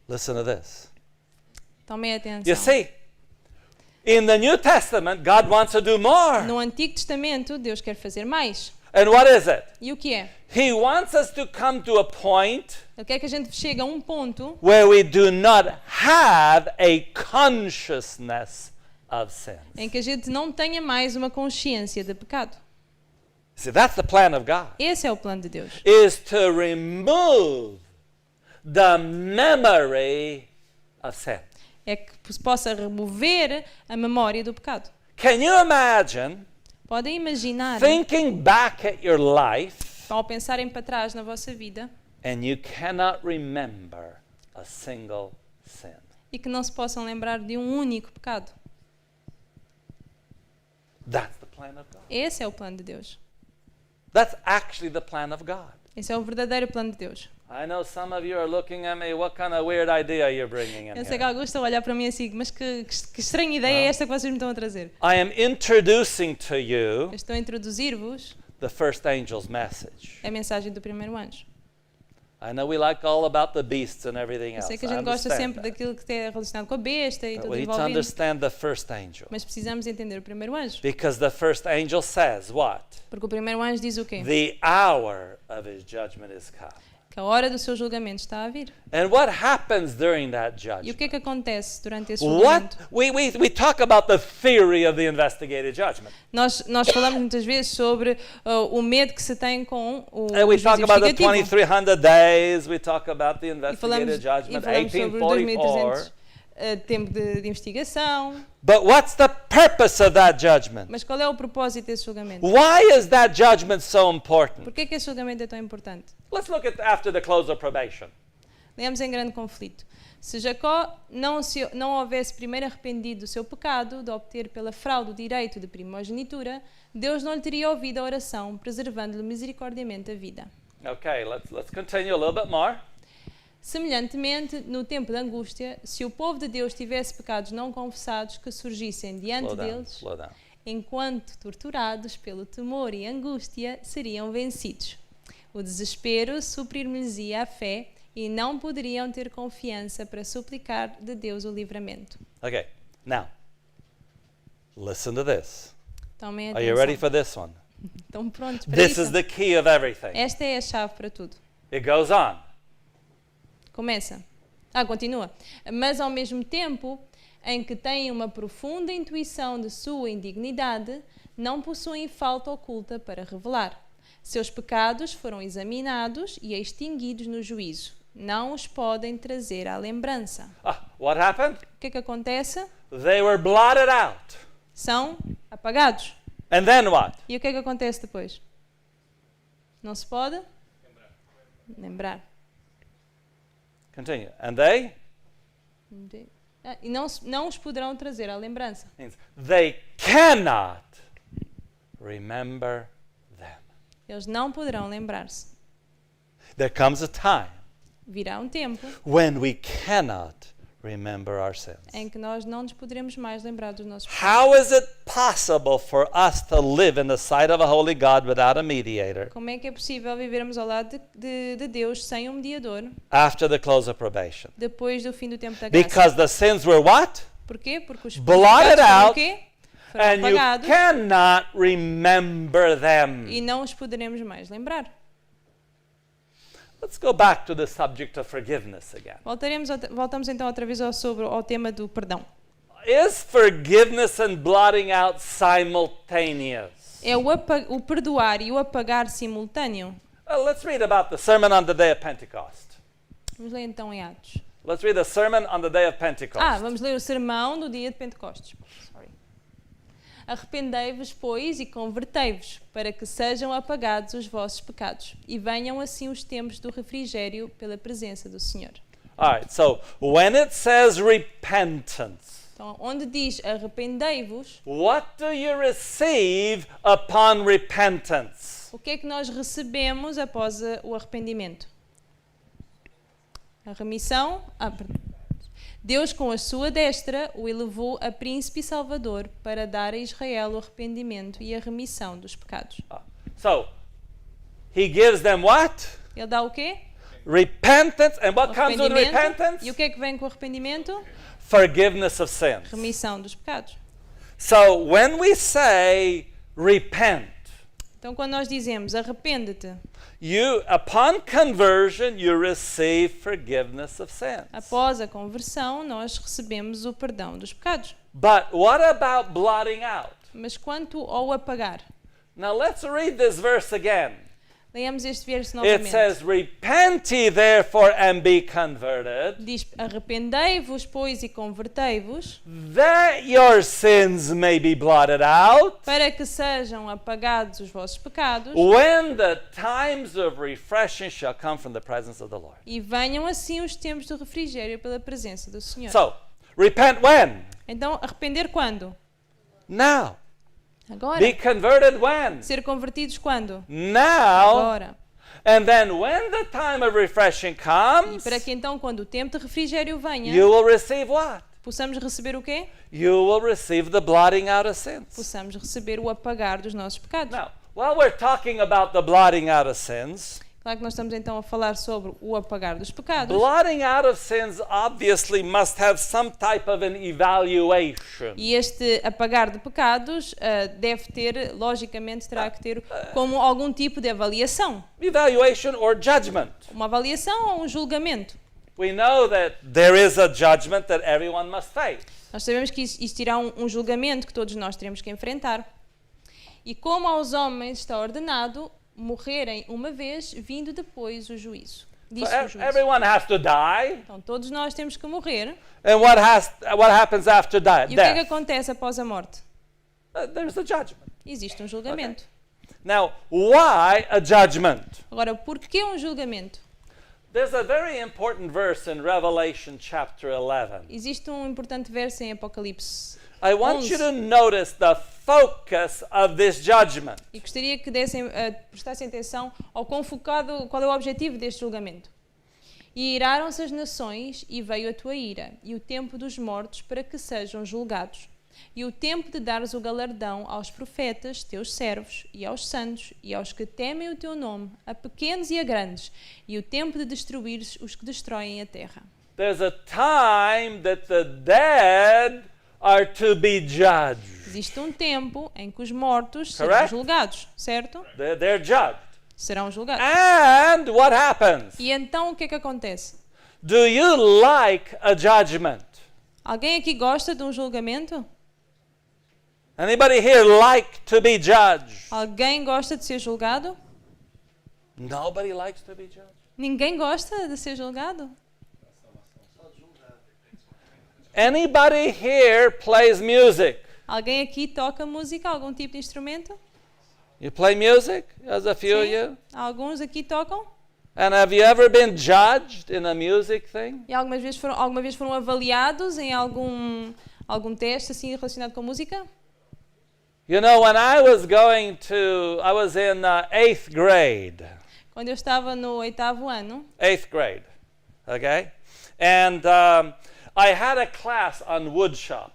Listen to this. Tomem You atenção. see, in the New Testament, God wants to do more. No Antigo Testamento, Deus quer fazer mais. And what is it? E o que é? He wants us to come to a point Ele quer que a gente chegue a um ponto where we do not have a consciousness of sin. em que a gente não tenha mais uma consciência de pecado. See, that's the plan of God, Esse é o plano de Deus. is to remove the memory of sin. É que se possa remover a memória do pecado. Can you imagine Podem imaginar, thinking back at your life ao pensarem para trás na vossa vida, and you cannot remember a single sin? e que não se possam lembrar de um único pecado. That's the plan of God. Esse é o plano de Deus. That's actually the plan of God. Esse é o verdadeiro plano de Deus. I know some of you are looking at me, what kind of weird idea you're bringing in Eu sei que here? alguns estão a olhar para mim assim, mas que estranha ideia é esta que vocês me estão a trazer? I am introducing to you Eu estou a introduzir-vos the first angel's message. a mensagem do primeiro anjo. I know we like all about the beasts and everything Eu else. sei que a I gente gosta understand sempre that. daquilo que é relacionado com a besta e But tudo we need to envolvendo. understand the first angel. Mas precisamos entender o primeiro anjo. Because the first angel says what? Porque o primeiro anjo diz o quê? The hour of his judgment is come. Que a hora do seu julgamento está a vir. And what happens during that E o judgment? que é que acontece durante esse What julgamento? we talk about the theory of the investigative judgment. Nós falamos muitas vezes sobre o medo que se tem com o And we juízo talk about the investigativo. 2300 days. We talk about the E investigative judgment, falamos sobre os 1844. 2300 tempo de investigação. But what's the purpose of that judgment? Mas qual é o propósito desse julgamento? Why is that judgment so important? Por que é que esse julgamento é tão importante? Let's look at after the close of probation. Leamos em grande conflito. Se Jacó não houvesse primeiro arrependido do seu pecado, de obter pela fraude o direito de primogenitura, Deus não lhe teria ouvido a oração, preservando-lhe misericordiamente a vida. Okay, let's continue a little bit more. Semelhantemente, no tempo da angústia, se o povo de Deus tivesse pecados não confessados que surgissem diante deles, Slow down. enquanto torturados pelo temor e angústia, seriam vencidos. O desespero suprir-lhes-ia a fé e não poderiam ter confiança para suplicar de Deus o livramento. Okay, now, listen to this. Tomem Are you ready atenção. for this one? Estão prontos para This isso? is the key of everything. Esta é a chave para tudo. It goes on. Começa. Continua. Mas ao mesmo tempo em que têm uma profunda intuição de sua indignidade, não possuem falta oculta para revelar. Seus pecados foram examinados e extinguidos no juízo. Não os podem trazer à lembrança. What happened? O que é que acontece? They were blotted out. São apagados. And then what? E o que é que acontece depois? Não se pode lembrar. Continue. And they? E não os poderão trazer à lembrança. Means they cannot remember them. Eles não poderão lembrar-se. There comes a time Virá um tempo when we cannot remember our sins. em que nós não nos poderemos mais lembrar dos nossos pecados. How is it possible for us to live in the sight of a holy God without a mediator Como é que é possível vivermos ao lado de Deus sem um mediador after the close of probation? depois do fim do tempo da graça? Because the sins were what? Porquê? Porque os Blotted pecados foram o out, quê? Foram And you apagados cannot remember them. e não os poderemos mais lembrar. Let's go back to the subject of forgiveness again. Voltamos então outra vez ao tema do perdão. Is forgiveness and blotting out simultaneous? É o perdoar e o apagar simultâneo. Let's read about the sermon on the day of Pentecost. Vamos ler então em Atos. Let's read the sermon on the day of Pentecost. Vamos ler o sermão do dia de Pentecostes. Sorry. Arrependei-vos, pois, e convertei-vos, para que sejam apagados os vossos pecados, e venham assim os tempos do refrigério pela presença do Senhor. All right, so when it says repentance, Então, onde diz arrependei-vos, what do you receive upon repentance? o que é que nós recebemos após o arrependimento? A remissão. Deus, com a sua destra, o elevou a príncipe e salvador para dar a Israel o arrependimento e a remissão dos pecados. So, he gives them what? Ele dá o quê? Repentance. And what comes with Arrependimento. repentance? E o que é que vem com o arrependimento? Forgiveness of sins. Remissão dos pecados. So, when we say repent, Então, quando nós dizemos arrepende-te, upon conversion, you receive forgiveness of sins. após a conversão, nós recebemos o perdão dos pecados. But what about blotting out? Mas quanto ao apagar? Now let's read this verse again. Leamos este verso It novamente. says, repent ye therefore and be converted, Diz, arrependei-vos, pois, e convertei-vos, that your sins may be blotted out, para que sejam apagados os vossos pecados, when the times of refreshing shall come from the presence of the Lord. e venham assim os tempos do refrigério pela presença do Senhor. So, repent when? Então, arrepender quando? Now. Agora. Be converted when? Ser convertidos quando? Now. Agora. And then when the time of refreshing E comes, para que então, quando o tempo de refrigério venha, you will receive what? possamos receber o quê? You will receive the blotting out of sins. Possamos receber o apagar dos nossos pecados. Now, while we're talking about the blotting out of sins, Claro que nós estamos então a falar sobre o apagar dos pecados. blotting out of sins obviously must have some type of an evaluation. E este apagar de pecados deve ter, logicamente, terá que ter como algum tipo de avaliação. Evaluation or judgment. Uma avaliação ou um julgamento. We know that there is a judgment that everyone must face. Nós sabemos que existirá um julgamento que todos nós teremos que enfrentar. E como aos homens está ordenado morrerem uma vez, vindo depois o juízo. So Diz o juízo. everyone has to die. Então todos nós temos que morrer. And what happens after E o que é que death? acontece após a morte? There's a judgment. Existe um julgamento. Now, why a judgment? Agora, por que um julgamento? There's a very important verse in Revelation chapter 11. Existe um importante verso em Apocalipse. I want you to notice the focus of this judgment. E gostaria que prestassem atenção ao quão focado, qual é o objetivo deste julgamento. E iraram-se as nações, e veio a tua ira, e o tempo dos mortos para que sejam julgados, e o tempo de dares o galardão aos profetas, teus servos, e aos santos, e aos que temem o teu nome, a pequenos e a grandes, e o tempo de destruires os que destroem a terra. There's a time that the dead are to be judged. Existe um tempo em que os mortos serão Correct? julgados, certo? They're judged. Serão julgados. And what happens? E então o que é que acontece? Do you like a judgment? Alguém aqui gosta de um julgamento? Anybody here like to be judged? Alguém gosta de ser julgado? Nobody likes to be judged. Ninguém gosta de ser julgado? Anybody here plays music? Alguém aqui toca música, algum tipo de instrumento? You play music? There's a few of Sim. you. Alguns aqui tocam? And have you ever been judged in a music thing? E alguma vez foram avaliados em algum teste assim relacionado com música? You know, when I was in 8th grade. Quando eu estava no 8º ano, 8th grade, okay? And I had a class on woodshop.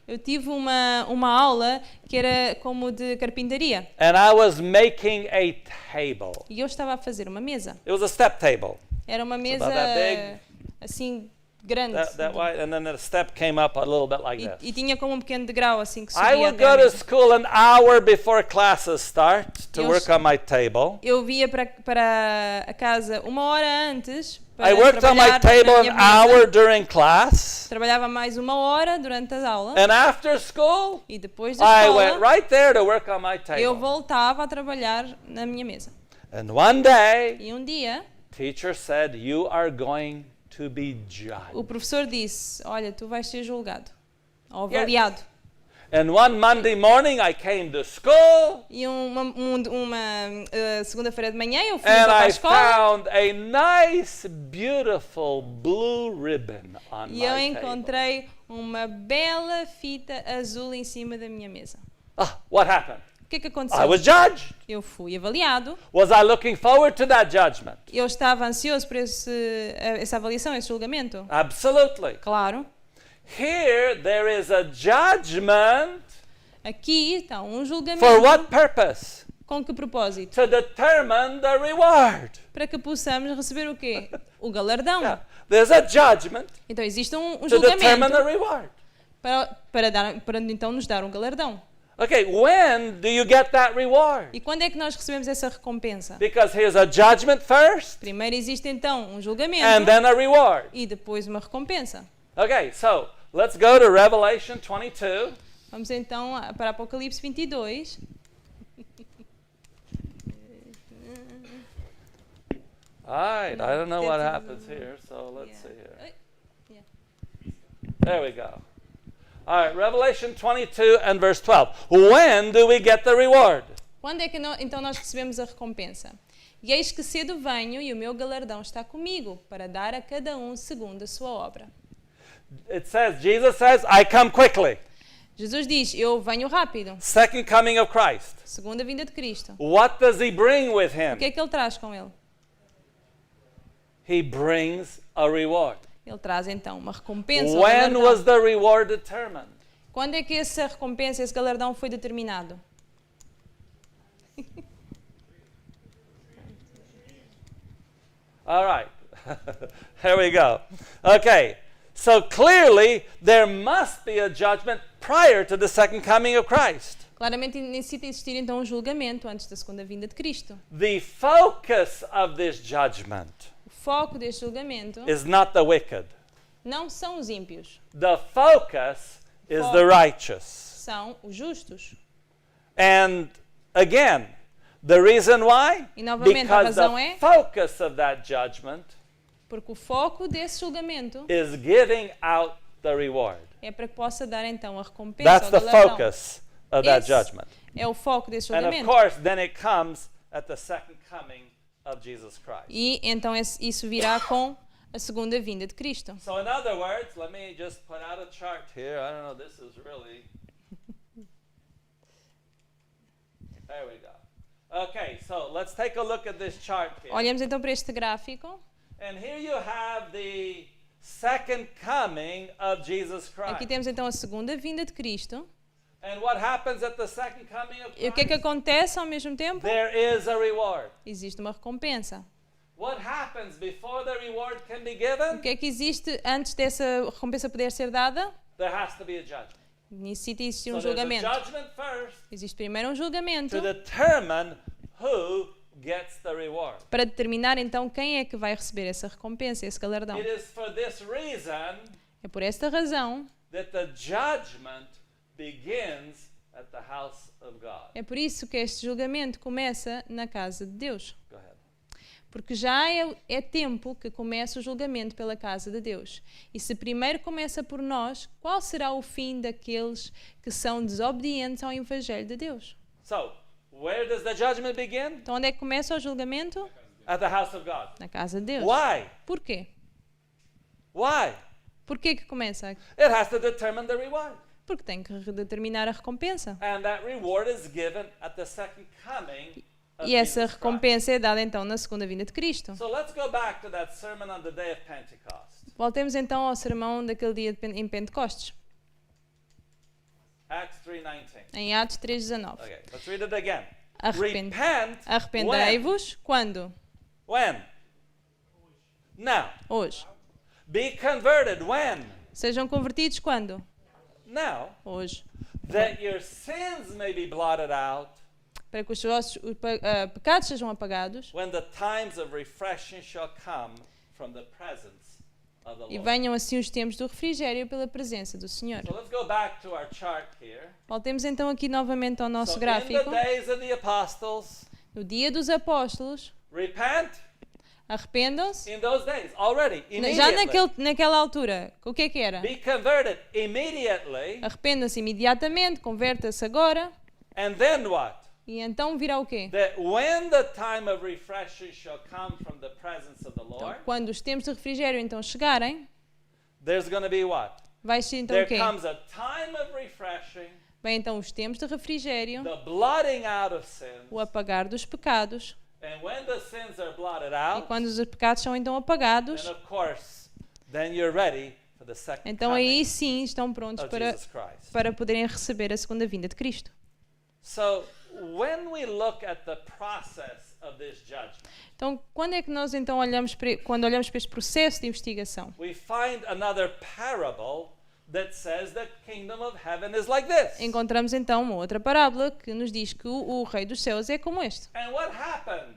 eu tive uma aula que era como de carpintaria. And I was making a table. E eu estava a fazer uma mesa. It was a step table. Era uma mesa about that big. assim grande. That wide, and then the step came up a little bit like this. E tinha como um pequeno degrau assim que I subia would até a go to mesa. school an hour before classes start to Eu work on my table. Eu via para a casa uma hora antes para I worked on my trabalhar table na an minha mesa. hour during class. Trabalhava mais uma hora durante as aulas. And after school, E depois da I went escola, right there to work on my eu table. voltava a trabalhar na minha mesa. And one day, E um dia, teacher said, "You are going to be judged." o professor disse, olha, tu vais ser julgado. Ou Yes. avaliado. And one Monday morning, I came to school. E uma segunda-feira de manhã eu fui And para a I escola found a nice, beautiful blue ribbon on e eu my table. encontrei uma bela fita azul em cima da minha mesa. What happened? O que é que I aconteceu? was judged. Eu fui avaliado. Was I looking forward to that judgment? Eu estava ansioso por essa avaliação, esse julgamento. Absolutely. Claro. Here there is a judgment. Aqui está um julgamento. For what purpose? Com que propósito? To determine the reward. Para que possamos receber o quê? O galardão. Yeah. There's a judgment Então existe um to determine the julgamento reward. para então nos dar um galardão. Okay, when do you get that reward? E quando é que nós recebemos essa recompensa? Because here's a judgment first Primeiro existe então um and julgamento then a reward. e depois uma recompensa. Okay, so let's go to Revelation 22. Vamos então para Apocalipse 22. All right, I don't know what That's- happens here, so let's Yeah. see here. Yeah. There we go. All right, Revelation 22 and verse 12. When do we get the reward? Quando é que então nós recebemos a recompensa? E eis que cedo venho e o meu galardão está comigo para dar a cada um segundo a sua obra. Jesus says, I come quickly. Jesus diz, eu venho rápido. Second coming of Christ. Segunda vinda de Cristo. What does he bring with him? O que é que ele traz com ele? He brings a reward. Ele traz então uma recompensa. um When galardão. was the reward determined? Quando é que essa recompensa, esse galardão foi determinado? All right. Here we go. Okay. So clearly, there must be a judgment prior to the second coming of Christ. Claramente necessita existir então um julgamento antes da segunda vinda de Cristo. The focus of this judgment O foco deste julgamento is not the wicked. não são os ímpios, The focus is Foco. the righteous. são os justos. And again, the reason why? E novamente a Because razão the é focus of that judgment porque o foco desse julgamento is giving out the reward. é para que possa dar então a recompensa That's ao the galardão. focus of that Esse judgment. é o foco desse And of julgamento. course, then it comes at the second coming of Jesus Christ. E então isso virá com a segunda vinda de Cristo. So in other words, let me just put out a chart here. I don't know, this is really... There we go. Okay, so let's take a look at this chart here. Olhamos então para este gráfico. And here you have the second coming of Jesus Aqui Christ. temos então a segunda vinda de Cristo. And what happens at the second coming of E o que é que Christ? acontece ao mesmo tempo? There is a reward. Existe uma recompensa. What happens before the reward can be O given? que é que existe antes dessa recompensa poder ser dada? there has to be a judgment. Necessita existir So um there's a julgamento. judgment first Existe primeiro um julgamento to determine who gets the reward. para determinar então quem é que vai receber essa recompensa, esse galardão. It is for this reason É por esta razão, that the judgment begins at the house of God. é por isso que este julgamento começa na casa de Deus. Go ahead. Porque já é tempo que começa o julgamento pela casa de Deus. E se primeiro começa por nós, qual será o fim daqueles que são desobedientes ao Evangelho de Deus? So, where does the judgment begin? Então onde é que começa o julgamento? At the house of God. Na casa de Deus. Why? Por quê? Why? Por que começa? It has to determine the reward. Porque tem que determinar a recompensa. And that reward is given at the second coming of E essa Jesus Christ. recompensa é dada então na segunda vinda de Cristo. So let's go back to that sermon on the day of Pentecost. Voltemos então ao sermão daquele dia em Pentecostes, Acts 3:19. em Atos 3:19. Okay, let's read it again. Arrepende- Repent. Arrependei-vos quando? When? Now. Hoje. Be converted. When? Sejam convertidos quando? Now. Hoje. That your sins may be blotted out Para que os vossos pecados sejam apagados when the times of refreshing shall come from the presence of the e Lord. venham assim os tempos do refrigério pela presença do Senhor. So let's go back to our chart here. Voltemos então aqui novamente ao nosso So in gráfico. the days of the apostles, No dia dos apóstolos, repent arrependam-se. in those days already, Já immediately. naquela altura, o que é que era? Be converted immediately, Arrependa-se imediatamente, converta-se agora, and then what? e então virá o quê? That when the time of refreshing shall come from the presence of the Então, Lord, quando os tempos de refrigério então chegarem, there's going to be what? vai ser então o There quê? comes a time of refreshing, Vem então os tempos de refrigério, the blotting out of sins, o apagar dos pecados, and when the sins are blotted e out, quando os pecados são então apagados, then of course, then you're ready for the second então coming aí sim estão prontos of para, Jesus Christ. para poderem receber a segunda vinda de Cristo. So when we look at the process of this judgment, Então, quando é que nós então quando olhamos para este processo de investigação? we find another parable that says the kingdom of heaven is like this. Encontramos então uma outra parábola que nos diz que o Rei dos Céus é como este. And what happened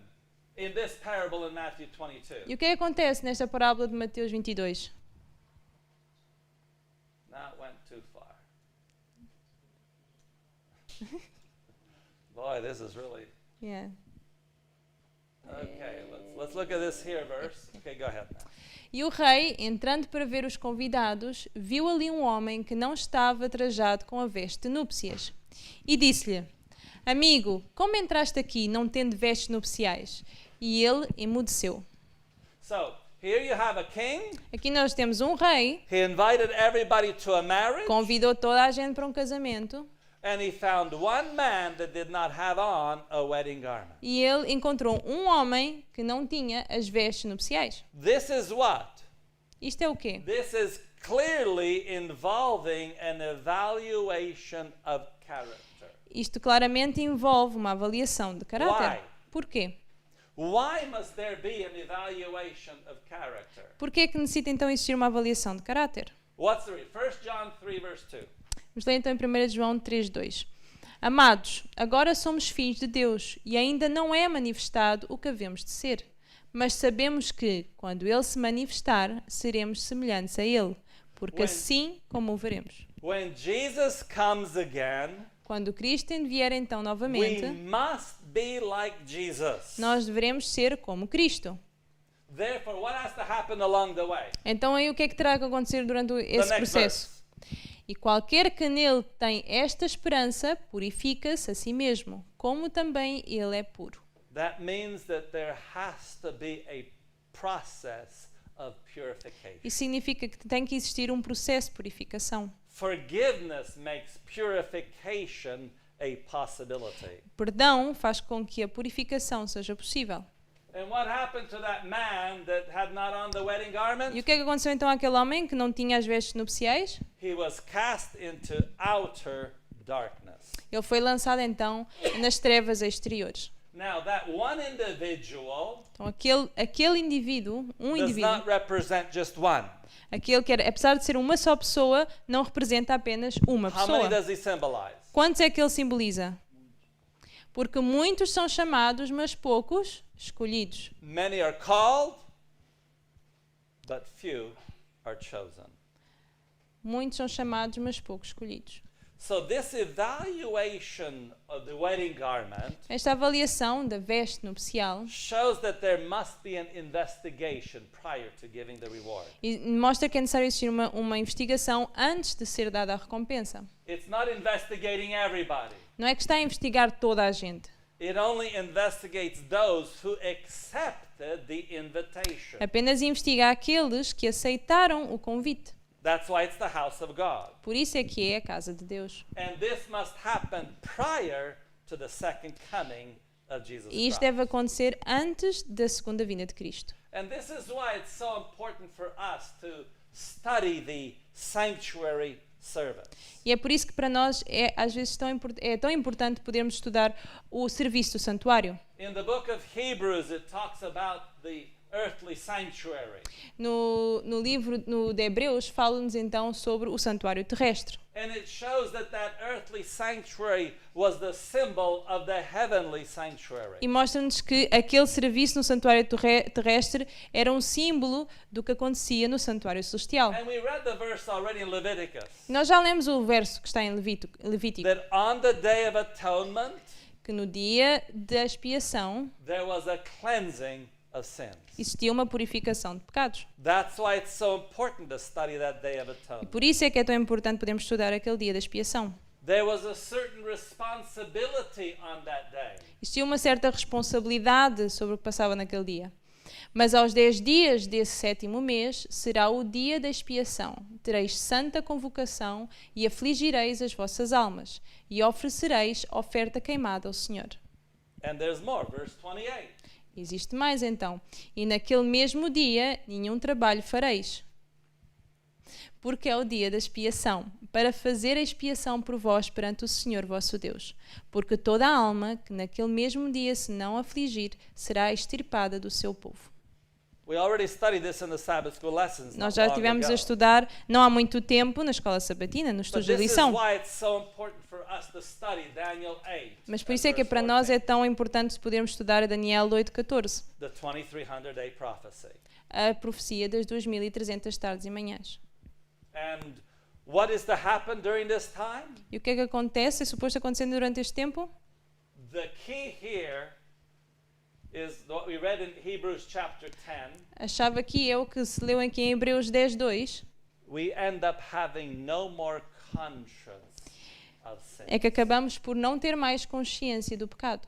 in this parable in Matthew E 22? o que é que acontece nesta parábola de Mateus 22? That went too far. Boy, this is really Yeah. okay. Let's look at this here verse. Okay, go ahead now. E o rei, entrando para ver os convidados, viu ali um homem que não estava trajado com a veste de núpcias. E disse-lhe: Amigo, como entraste aqui não tendo vestes nupciais? E ele emudeceu. So here you have a king. Aqui nós temos um rei, He invited everybody to a marriage, convidou toda a gente para um casamento, and he found one man that did not have on a wedding garment. e ele encontrou um homem que não tinha as vestes nupciais. This is what? Isto é o quê? This is clearly involving an evaluation of character. Isto claramente envolve uma avaliação de caráter. Why? Porquê? Why must there be an evaluation of character? Porquê é que necessita então existir uma avaliação de caráter? What's the read? 1 John 3 verse 2. Vamos ler então em 1 João 3,2. Amados, agora somos filhos de Deus e ainda não é manifestado o que havemos de ser. Mas sabemos que, quando Ele se manifestar, seremos semelhantes a Ele, porque When- assim como o veremos. When Jesus comes again, Quando Cristo vier então we novamente, must be like Jesus. nós devemos ser como Cristo. Therefore, what has to happen along the way? Então aí o que é que terá que acontecer durante The esse next processo? verse. E qualquer que nele tem esta esperança, purifica-se a si mesmo, como também ele é puro. That means that there has to be a process of purification. Isso significa que tem que existir um processo de purificação. Forgiveness makes purification a possibility. Perdão faz com que a purificação seja possível. And what happened to that man that had not on the wedding E garment? o que é que aconteceu então àquele homem que não tinha as vestes nupciais? He was cast into outer darkness. Ele foi lançado então nas trevas exteriores. Now, that one individual Então, aquele indivíduo, um does indivíduo, not represent just one. aquele que era, apesar de ser uma só pessoa, não representa apenas uma How many pessoa. does he symbolize? Quantos é que ele simboliza? Porque muitos são chamados, mas poucos escolhidos. Many are called, but few are chosen. Muitos são chamados, mas poucos escolhidos. So this evaluation of the wedding garment Esta avaliação da veste nupcial shows that there must be an investigation prior to giving the reward. mostra que é necessário existir uma investigação antes de ser dada a recompensa. It's not investigating everybody. Não é que está a investigar toda a gente. It only investigates those who accepted the invitation. Apenas investiga aqueles que aceitaram o convite. That's why it's the house of God. Por isso é que é a casa de Deus. And this must happen prior to the second coming of Jesus E isto Christ. deve acontecer antes da segunda vinda de Cristo. And this is why it's so important for us to study the sanctuary service. E é por isso que para nós é às vezes tão importante podermos estudar o serviço do santuário. In the book of Hebrews, it talks about the earthly sanctuary. No livro de Hebreus fala-nos então sobre o santuário terrestre. And it shows that earthly sanctuary was the symbol of the heavenly sanctuary. E mostra-nos que aquele serviço no santuário terrestre era um símbolo do que acontecia no santuário celestial. And we read the verse already in Leviticus. Nós já lemos o verso que está em Levítico, That on the day of atonement, que no dia da expiação there was a cleansing of sins. existia uma purificação de pecados. That's why it's so important to study that day of E atonement. por isso é que é tão importante podermos estudar aquele dia da expiação. There was a certain responsibility on that day. Existia uma certa responsabilidade sobre o que passava naquele dia. Mas aos 10 dias desse sétimo mês será o dia da expiação. Tereis santa convocação e afligireis as vossas almas e oferecereis oferta queimada ao Senhor. And there's more, verse 28. Existe mais então. E naquele mesmo dia nenhum trabalho fareis. Porque é o dia da expiação, para fazer a expiação por vós perante o Senhor vosso Deus. Porque toda a alma que naquele mesmo dia se não afligir, será extirpada do seu povo. We already studied this in the Sabbath school lessons. Nós not já long estivemos ago. a estudar não há muito tempo na escola sabatina, no estudo But de this is lição. why it's so important for us to study Daniel 8. Mas por and isso é que verse para nós 14. é tão importante podermos estudar Daniel 8:14, the 2300 day prophecy. a profecia das 2300 tardes e manhãs. And what is to happen during this time? E o que é que acontece? É suposto acontecer durante este tempo? The key here is what we read in Hebrews chapter 10. A chave aqui é o que se leu aqui em Hebreus 10:2, We end up having no more conscience of sin. é que acabamos por não ter mais consciência do pecado.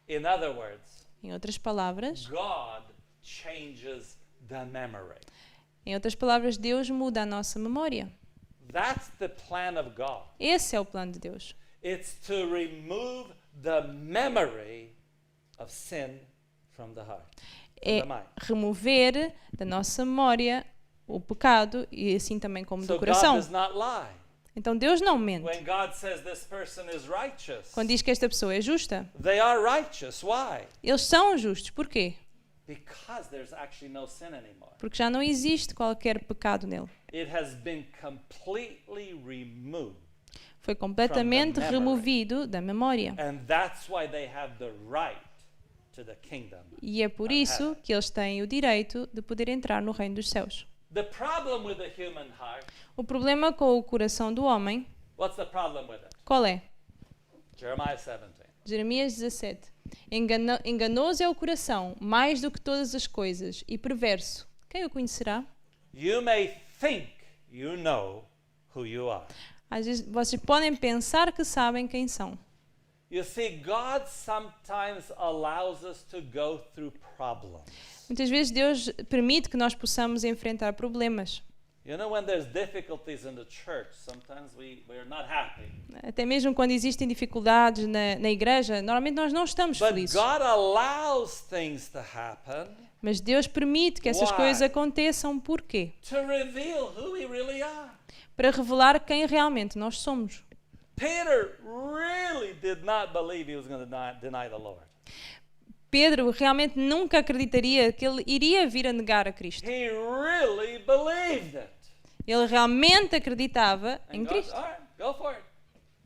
In other words, Em outras palavras, God changes the memory. Deus muda a nossa memória. That's the plan of God. Esse é o plano de Deus. It's to remove the memory of sin from the heart, É from the mind. remover da nossa memória o pecado e assim também como So do God coração. does not lie. Então Deus não mente. When God says this person is righteous, Quando diz que esta pessoa é justa, they are righteous. Why? eles são justos. Porquê? Because there's actually no sin anymore. Porque já não existe qualquer pecado nele. It has been completely removed. Foi completamente memory. removido da memória. And that's why they have the right to the kingdom. E é por isso que eles têm o direito de poder entrar no reino dos céus. The problem with the human heart, O problema com o coração do homem, what's the problem with it? qual é? Jeremiah 17. Jeremias 17. Enganoso é o coração, mais do que todas as coisas, e perverso. Quem o conhecerá? You may think you know who you are. Às vezes vocês podem pensar que sabem quem são. You see, God sometimes allows us to go through problems. Muitas vezes Deus permite que nós possamos enfrentar problemas. You know, when there's difficulties in the church, sometimes we're not happy. Até mesmo quando existem dificuldades na igreja, normalmente nós não estamos But felizes. God allows things to happen Mas Deus permite que essas Why? coisas aconteçam. Por quê? to reveal who we really are. Para revelar quem realmente nós somos. Peter really did not believe he was going to deny the Lord. Pedro realmente nunca acreditaria que ele iria vir a negar a Cristo. He really believed it. Ele realmente acreditava And em God, Cristo. all right, go for it.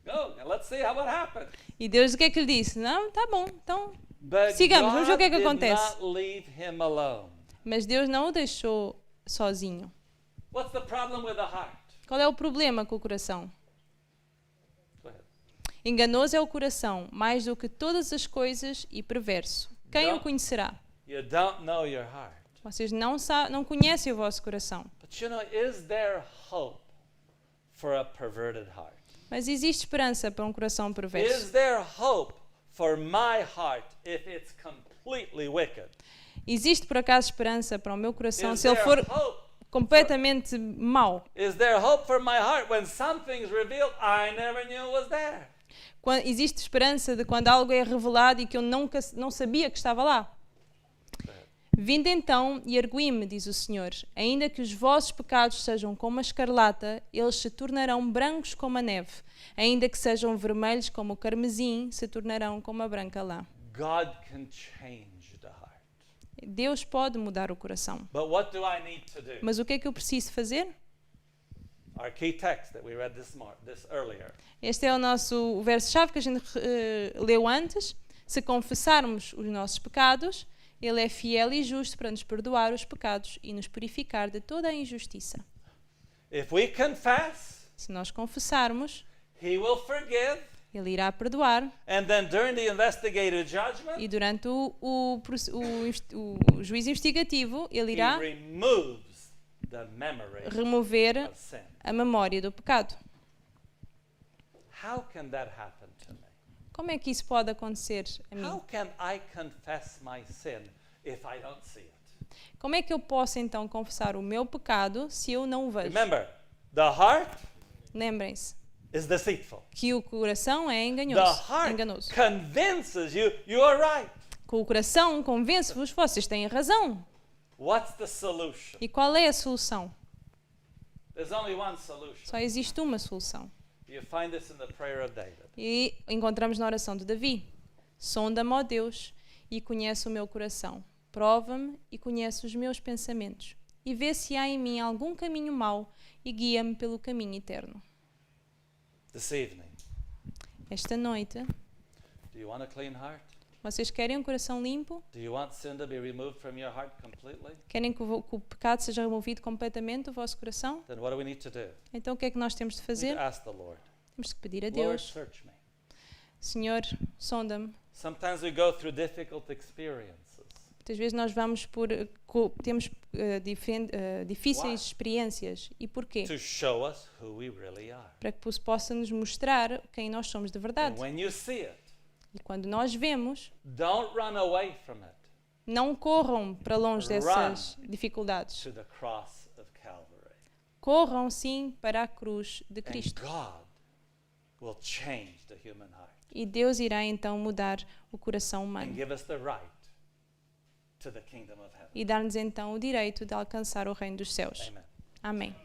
Go, and let's see how it happens. E Deus o que é que lhe disse? Não, tá bom, então But sigamos, vamos ver o que é God que did acontece. not leave him alone. Mas Deus não o deixou sozinho. What's the problem with the heart? Qual é o problema com o coração? Go ahead. Enganoso é o coração, mais do que todas as coisas, e perverso. Quem o Não. conhecerá? You don't know your heart. Vocês não conhecem o vosso coração. But you know, is there hope for a perverted heart? Mas existe esperança para um coração perverso. Is there hope for my heart if it's completely wicked? Existe por acaso esperança para o meu coração Is se ele there for hope? completamente mau? Is there hope for my heart when something's revealed I never knew was there? Existe esperança de quando algo é revelado e que eu não sabia que estava lá? Vinde então e argui-me, diz o Senhor, ainda que os vossos pecados sejam como a escarlata, eles se tornarão brancos como a neve. Ainda que sejam vermelhos como o carmesim, se tornarão como a branca lã. God can change the heart. Deus pode mudar o coração. But what do I need to do? Mas o que é que eu preciso fazer? Our key text that we read this earlier. Este é o verso-chave que a gente leu antes. Se confessarmos os nossos pecados, Ele é fiel e justo para nos perdoar os pecados e nos purificar de toda a injustiça. If we confess, Se nós confessarmos, He will forgive, Ele irá perdoar and then during the investigative judgment, e durante o juízo investigativo, Ele He irá removes the memory remover of sin. a memória do pecado. How can that happen to me? Como é que isso pode acontecer a mim? How can I confess my sin if I don't see it? Como é que eu posso então confessar o meu pecado se eu não o vejo? Remember, the heart Lembrem-se is deceitful. que o coração é The enganoso. heart convinces you you are right. Com o coração convence-vos, vocês têm razão. What's the solution? E qual é a solução? There's only one solution. Só existe uma solução. You find this in the prayer of David. E encontramos na oração de Davi. Sonda-me, ó Deus, e conhece o meu coração. Prova-me e conhece os meus pensamentos. E vê se há em mim algum caminho mau e guia-me pelo caminho eterno. This evening, Esta noite, do you want a clean heart? vocês querem um coração limpo? Do you want sin to be removed from your heart completely? Querem que o pecado seja removido completamente do vosso coração? Then what do we need to do? Então o que é que nós temos de We need fazer? to ask the Lord. Temos que pedir a Lord, Deus. search me. Senhor, sonda-me. Sometimes we go through difficult experiences. Muitas vezes nós temos difíceis experiências. E porquê? To show us who we really are. Para que possa nos mostrar quem nós somos de And verdade. when you see it, E quando nós vemos, don't run away from it não corram para longe dessas dificuldades. to the cross of Calvary. Corram sim para a cruz de And Cristo. God will change the human heart E Deus irá então mudar o coração and humano. give us the right to the kingdom of heaven. E dar-nos então o direito de alcançar o reino dos céus. Amen. Amém.